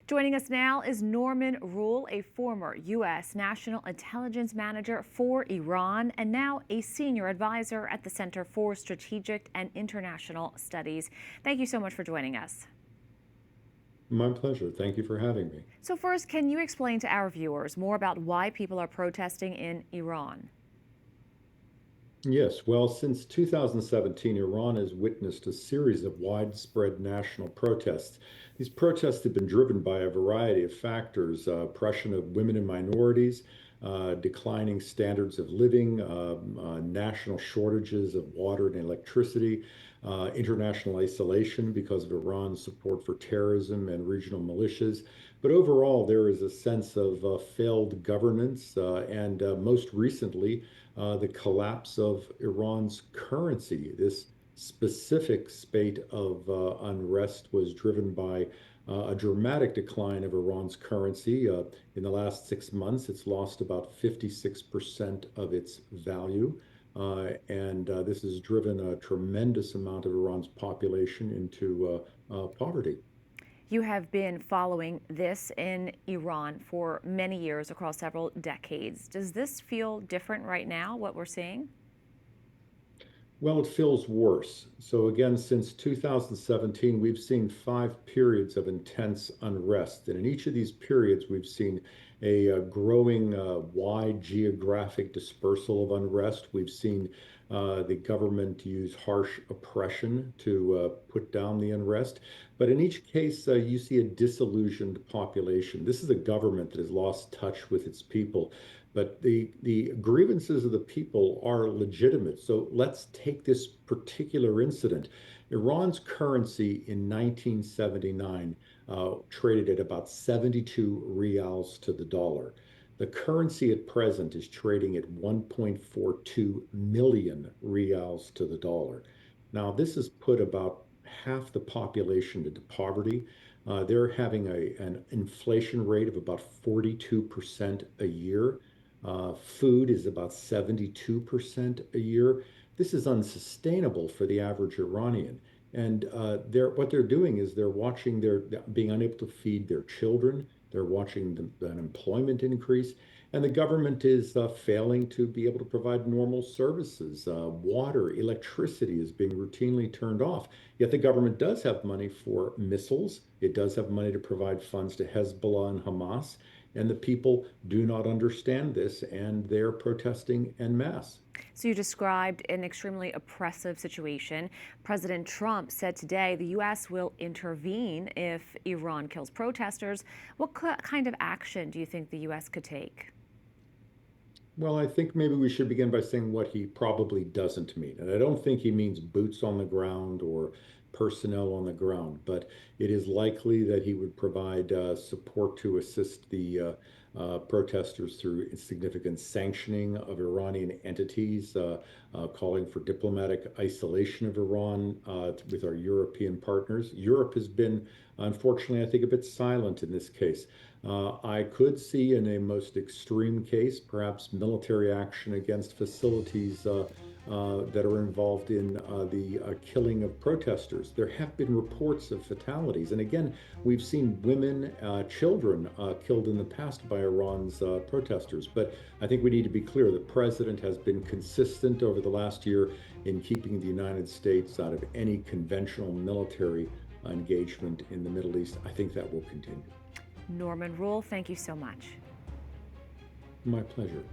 Joining us now is Norman Roule, a former U.S. National Intelligence Manager for Iran and now a senior advisor at the Center for Strategic and International Studies. Thank you so much for joining us. My pleasure. Thank you for having me. So first, can you explain to our viewers more about why people are protesting in Iran? Yes, well, since 2017, Iran has witnessed a series of widespread national protests. These protests have been driven by a variety of factors: oppression of women and minorities, declining standards of living, national shortages of water and electricity, international isolation because of Iran's support for terrorism and regional militias. But overall, there is a sense of failed governance and most recently, the collapse of Iran's currency. This specific spate of unrest was driven by a dramatic decline of Iran's currency. In the last 6 months, it's lost about 56% of its value. And this has driven a tremendous amount of Iran's population into poverty. You have been following this in Iran for many years, across several decades. Does this feel different right now, what we're seeing? Well, it feels worse. So again, since 2017, we've seen 5 periods of intense unrest. And in each of these periods, we've seen a growing wide geographic dispersal of unrest. We've seen the government use harsh oppression to put down the unrest. But in each case, you see a disillusioned population. This is a government that has lost touch with its people. But the grievances of the people are legitimate. So let's take this particular incident. Iran's currency in 1979 traded at about 72 rials to the dollar. The currency at present is trading at 1.42 million rials to the dollar. Now, this has put about half the population into poverty. They're having an inflation rate of about 42% a year. Food is about 72% a year. This is unsustainable for the average Iranian. And what they're doing is they're watching their being unable to feed their children. They're watching the unemployment increase, and the government is failing to be able to provide normal services. Water, electricity is being routinely turned off. Yet the government does have money for missiles. It does have money to provide funds to Hezbollah and Hamas. And the people do not understand this, and they're protesting en masse. So you described an extremely oppressive situation. President Trump said today the U.S. will intervene if Iran kills protesters. What kind of action do you think the U.S. could take? Well, I think maybe we should begin by saying what he probably doesn't mean. And I don't think he means boots on the ground or personnel on the ground, but it is likely that he would provide support to assist the protesters through significant sanctioning of Iranian entities, calling for diplomatic isolation of Iran with our European partners. Europe has been, unfortunately, I think, a bit silent in this case. I could see, in a most extreme case, perhaps military action against facilities that are involved in the killing of protesters. There have been reports of fatalities. And again, we've seen women, children killed in the past by Iran's protesters. But I think we need to be clear: the president has been consistent over the last year in keeping the United States out of any conventional military engagement in the Middle East. I think that will continue. Norman Roule, thank you so much. My pleasure.